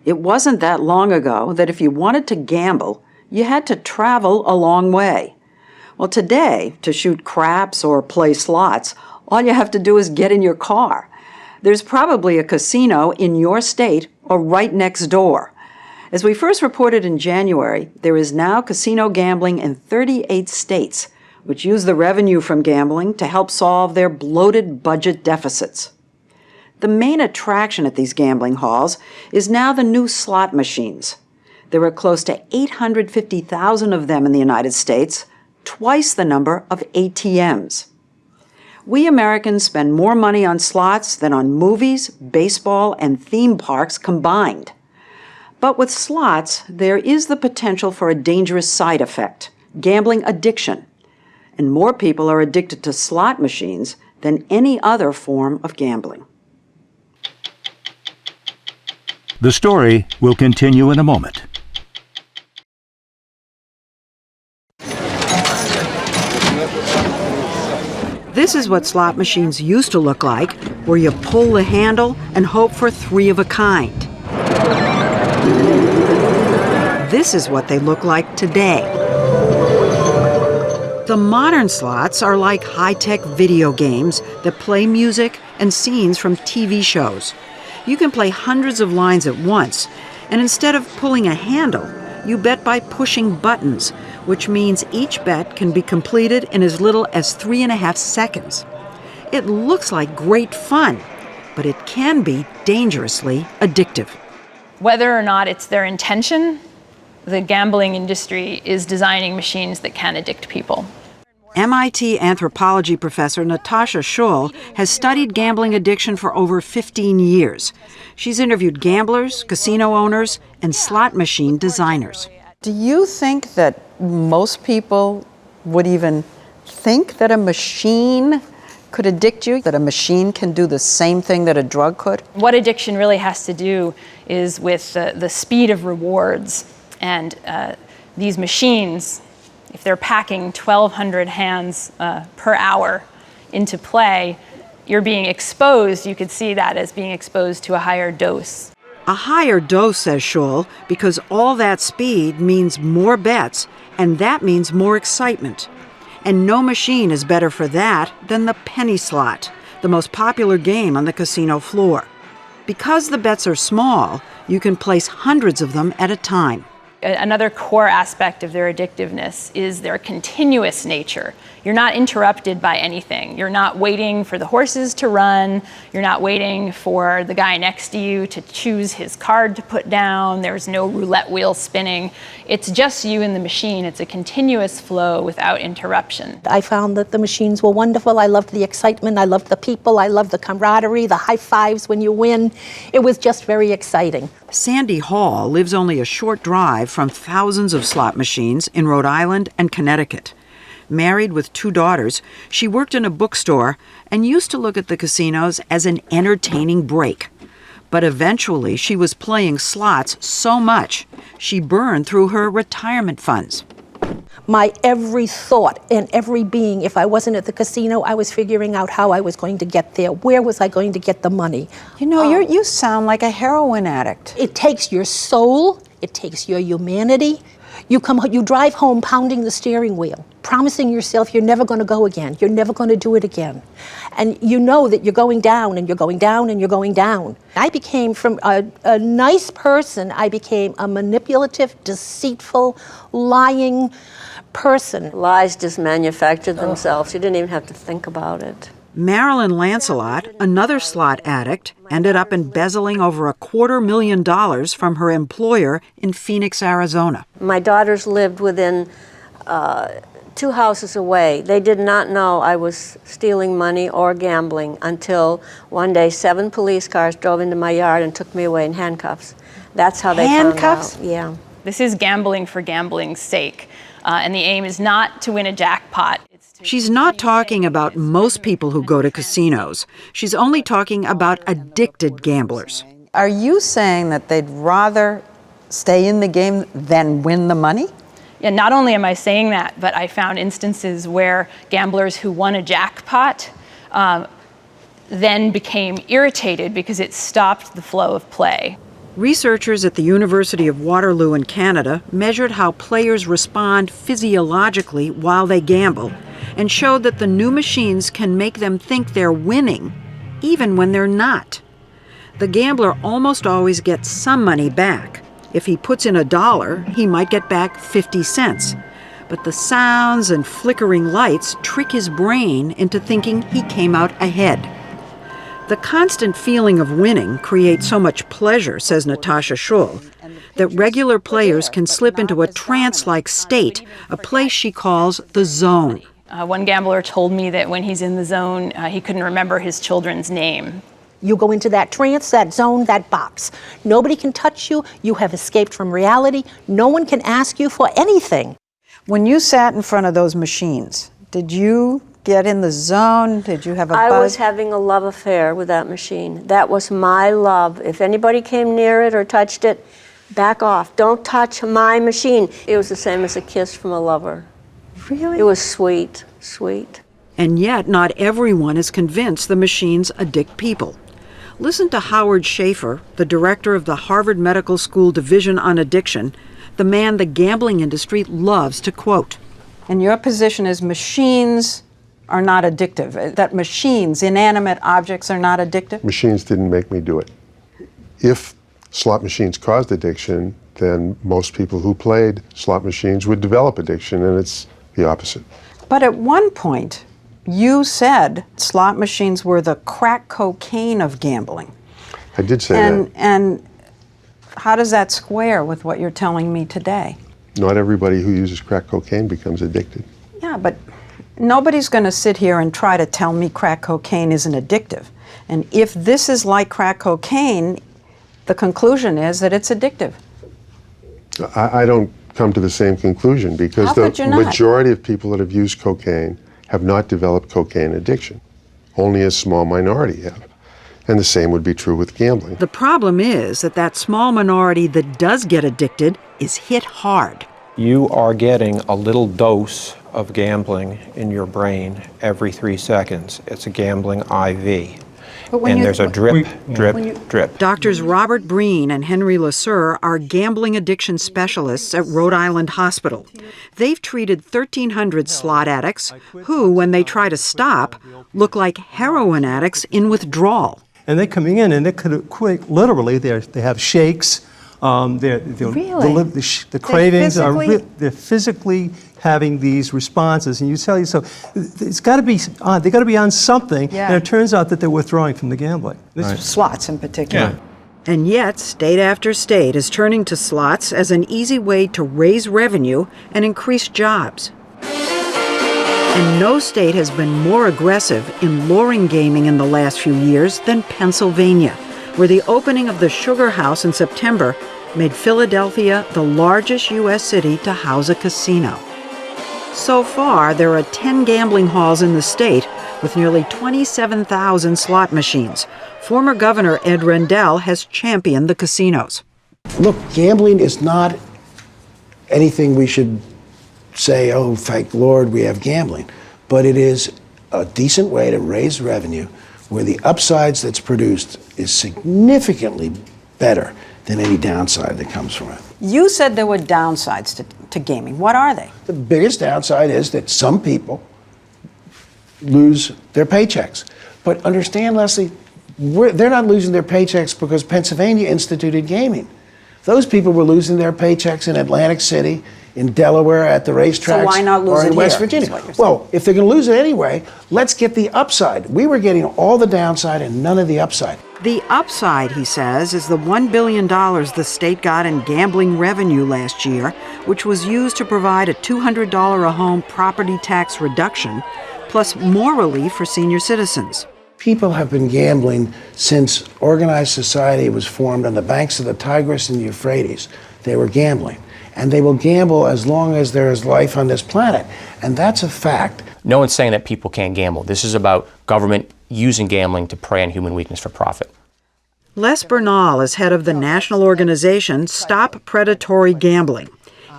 It wasn't that long ago that if you wanted to gamble, you had to travel a long way. Well, today, to shoot craps or play slots, all you have to do is get in your car. There's probably a casino in your state or right next door. As we first reported in January, there is now casino gambling in 38 states, which use the revenue from gambling to help solve their bloated budget deficits. The main attraction at these gambling halls is now the new slot machines. There are close to 850,000 of them in the United States, twice the number of ATMs. We Americans spend more money on slots than on movies, baseball, and theme parks combined. But with slots, there is the potential for a dangerous side effect, gambling addiction. And more people are addicted to slot machines than any other form of gambling. The story will continue in a moment. This is what slot machines used to look like, where you pull the handle and hope for three of a kind. This is what they look like today. The modern slots are like high-tech video games that play music and scenes from TV shows. You can play hundreds of lines at once, and instead of pulling a handle, you bet by pushing buttons, which means each bet can be completed in as little as 3.5 seconds. It looks like great fun, but it can be dangerously addictive. Whether or not it's their intention, the gambling industry is designing machines that can addict people. MIT anthropology professor Natasha Schull has studied gambling addiction for over 15 years. She's interviewed gamblers, casino owners, and slot machine designers. Do you think that most people would even think that a machine could addict you, that a machine can do the same thing that a drug could? What addiction really has to do is with the speed of rewards. And these machines, if they're packing 1,200 hands per hour into play, you're being exposed. You could see that as being exposed to a higher dose. A higher dose, says Schull, because all that speed means more bets, and that means more excitement. And no machine is better for that than the penny slot, the most popular game on the casino floor. Because the bets are small, you can place hundreds of them at a time. Another core aspect of their addictiveness is their continuous nature. You're not interrupted by anything. You're not waiting for the horses to run. You're not waiting for the guy next to you to choose his card to put down. There's no roulette wheel spinning. It's just you and the machine. It's a continuous flow without interruption. I found that the machines were wonderful. I loved the excitement. I loved the people. I loved the camaraderie, the high fives when you win. It was just very exciting. Sandy Hall lives only a short drive from thousands of slot machines in Rhode Island and Connecticut. Married with 2 daughters, she worked in a bookstore and used to look at the casinos as an entertaining break. But eventually, she was playing slots so much, she burned through her retirement funds. My every thought and every being, if I wasn't at the casino, I was figuring out how I was going to get there. Where was I going to get the money? You know, you sound like a heroin addict. It takes your soul, it takes your humanity. You drive home pounding the steering wheel, promising yourself you're never going to go again, you're never going to do it again. And you know that you're going down and you're going down and you're going down. I became, from a nice person, I became a manipulative, deceitful, lying person. Lies just manufactured themselves. You didn't even have to think about it. Marilyn Lancelot, another slot addict, ended up embezzling over $250,000 from her employer in Phoenix, Arizona. My daughters lived within 2 houses away. They did not know I was stealing money or gambling until one day 7 police cars drove into my yard and took me away in handcuffs. That's how they Handcuffs? found out. Yeah. This is gambling for gambling's sake. And the aim is not to win a jackpot. She's not talking about most people who go to casinos. She's only talking about addicted gamblers. Are you saying that they'd rather stay in the game than win the money? Yeah, not only am I saying that, but I found instances where gamblers who won a jackpot then became irritated because it stopped the flow of play. Researchers at the University of Waterloo in Canada measured how players respond physiologically while they gamble and showed that the new machines can make them think they're winning even when they're not. The gambler almost always gets some money back. If he puts in $1, he might get back 50 cents. But the sounds and flickering lights trick his brain into thinking he came out ahead. The constant feeling of winning creates so much pleasure, says Natasha Schull, that regular players can slip into a trance-like state, a place she calls the zone. One gambler told me that when he's in the zone, he couldn't remember his children's name. You go into that trance, that zone, that box. Nobody can touch you. You have escaped from reality. No one can ask you for anything. When you sat in front of those machines, did you get in the zone? Did you have a buzz? I was having a love affair with that machine. That was my love. If anybody came near it or touched it, back off. Don't touch my machine. It was the same as a kiss from a lover. Really? It was sweet, sweet. And yet, not everyone is convinced the machines addict people. Listen to Howard Schaefer, the director of the Harvard Medical School Division on Addiction, the man the gambling industry loves to quote. And your position is machines are not addictive, that machines, inanimate objects, are not addictive? Machines didn't make me do it. If slot machines caused addiction, then most people who played slot machines would develop addiction, and it's the opposite. But at one point, you said slot machines were the crack cocaine of gambling. I did say that. And how does that square with what you're telling me today? Not everybody who uses crack cocaine becomes addicted. Yeah, but nobody's going to sit here and try to tell me crack cocaine isn't addictive. And if this is like crack cocaine, the conclusion is that it's addictive. I don't come to the same conclusion because How could you the not? majority of people that have used cocaine have not developed cocaine addiction. Only a small minority have. And the same would be true with gambling. The problem is that small minority that does get addicted is hit hard. You are getting a little dose of gambling in your brain every 3 seconds. It's a gambling IV. And there's a drip, drip. Doctors Robert Breen and Henry Lasser are gambling addiction specialists at Rhode Island Hospital. They've treated 1,300 slot addicts who, when they try to stop, look like heroin addicts in withdrawal. And they're coming in, and they could quite literally, they have shakes. The cravings they're physically having these responses, and you tell you so. It's got to be on. They got to be on something, and it turns out that they're withdrawing from the gambling. Slots in particular. Yeah. And yet, state after state is turning to slots as an easy way to raise revenue and increase jobs. And no state has been more aggressive in luring gaming in the last few years than Pennsylvania, where the opening of the Sugar House in September made Philadelphia the largest U.S. city to house a casino. So far, there are 10 gambling halls in the state with nearly 27,000 slot machines. Former Governor Ed Rendell has championed the casinos. Look, gambling is not anything we should say, oh, thank Lord we have gambling. But it is a decent way to raise revenue where the upsides that's produced is significantly better than any downside that comes from it. You said there were downsides to gaming. What are they? The biggest downside is that some people lose their paychecks. But understand, Lesley, they're not losing their paychecks because Pennsylvania instituted gaming. Those people were losing their paychecks in Atlantic City, in Delaware, at the racetracks, So why not lose or in it West here, Virginia. is what you're saying. Well, if they're going to lose it anyway, let's get the upside. We were getting all the downside and none of the upside. The upside, he says, is the $1 billion the state got in gambling revenue last year, which was used to provide a $200 a home property tax reduction, plus more relief for senior citizens. People have been gambling since organized society was formed on the banks of the Tigris and the Euphrates. They were gambling. And they will gamble as long as there is life on this planet. And that's a fact. No one's saying that people can't gamble. This is about government using gambling to prey on human weakness for profit. Les Bernal is head of the national organization Stop Predatory Gambling.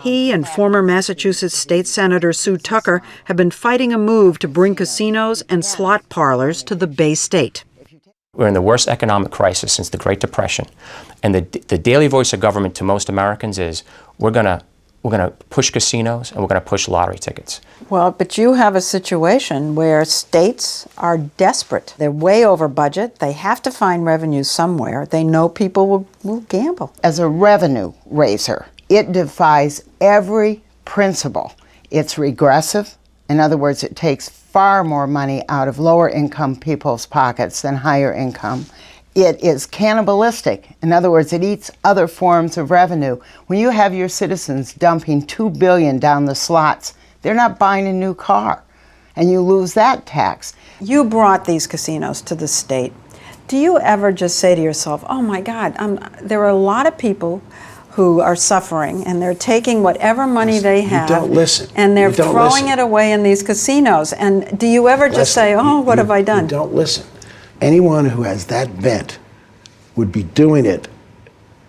He and former Massachusetts State Senator Sue Tucker have been fighting a move to bring casinos and slot parlors to the Bay State. We're in the worst economic crisis since the Great Depression. And the daily voice of government to most Americans is, we're going to push casinos and we're going to push lottery tickets. Well, but you have a situation where states are desperate. They're way over budget. They have to find revenue somewhere. They know people will gamble. As a revenue raiser, it defies every principle. It's regressive. In other words, it takes far more money out of lower income people's pockets than higher income. It is cannibalistic. In other words, it eats other forms of revenue. When you have your citizens dumping $2 billion down the slots, they're not buying a new car, and you lose that tax. You brought these casinos to the state. Do you ever just say to yourself, oh my God, there are a lot of people who are suffering, and they're taking whatever money they have, you don't listen. And they're You don't throwing listen. it away in these casinos. And do you ever just say, oh, what have I done? You don't listen. Anyone who has that bent would be doing it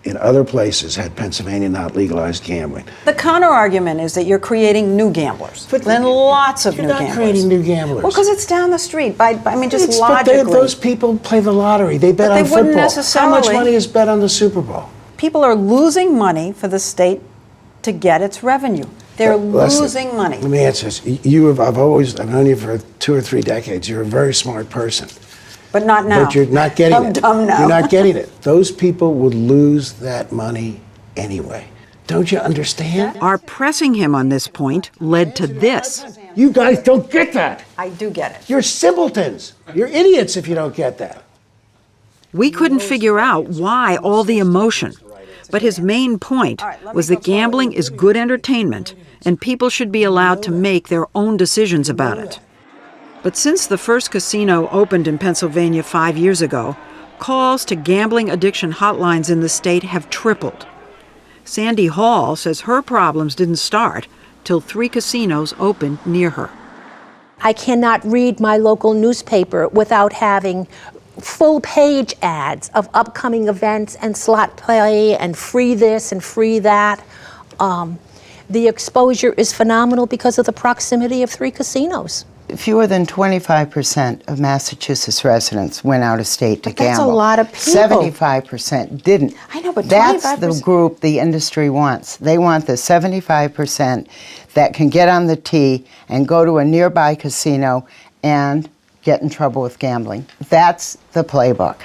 in other places had Pennsylvania not legalized gambling. The counter-argument is that you're creating new gamblers. Then lots of new gamblers. You're not creating new gamblers. Well, because it's down the street. Just But logically. those people play the lottery. They bet But they on wouldn't football. necessarily. How much money is bet on the Super Bowl? People are losing money for the state to get its revenue. They're Leslie, losing money. Let me answer this. I've known you for 2 or 3 decades. You're a very smart person. But not now. But you're not getting I'm it. dumb now. You're not getting it. Those people would lose that money anyway. Don't you understand? Our pressing him on this point led to this. You guys don't get that. I do get it. You're simpletons. You're idiots if you don't get that. We couldn't figure out why all the emotion. But his main point was that gambling is good entertainment and people should be allowed to make their own decisions about it. But since the first casino opened in Pennsylvania 5 years ago, calls to gambling addiction hotlines in the state have tripled. Sandy Hall says her problems didn't start till 3 casinos opened near her. I cannot read my local newspaper without having full-page ads of upcoming events and slot play and free this and free that. The exposure is phenomenal because of the proximity of 3 casinos. Fewer than 25% of Massachusetts residents went out of state to gamble. That's a lot of people. 75% didn't. I know, but that's 25%. the group the industry wants. They want the 75% that can get on the tee and go to a nearby casino and get in trouble with gambling. That's the playbook.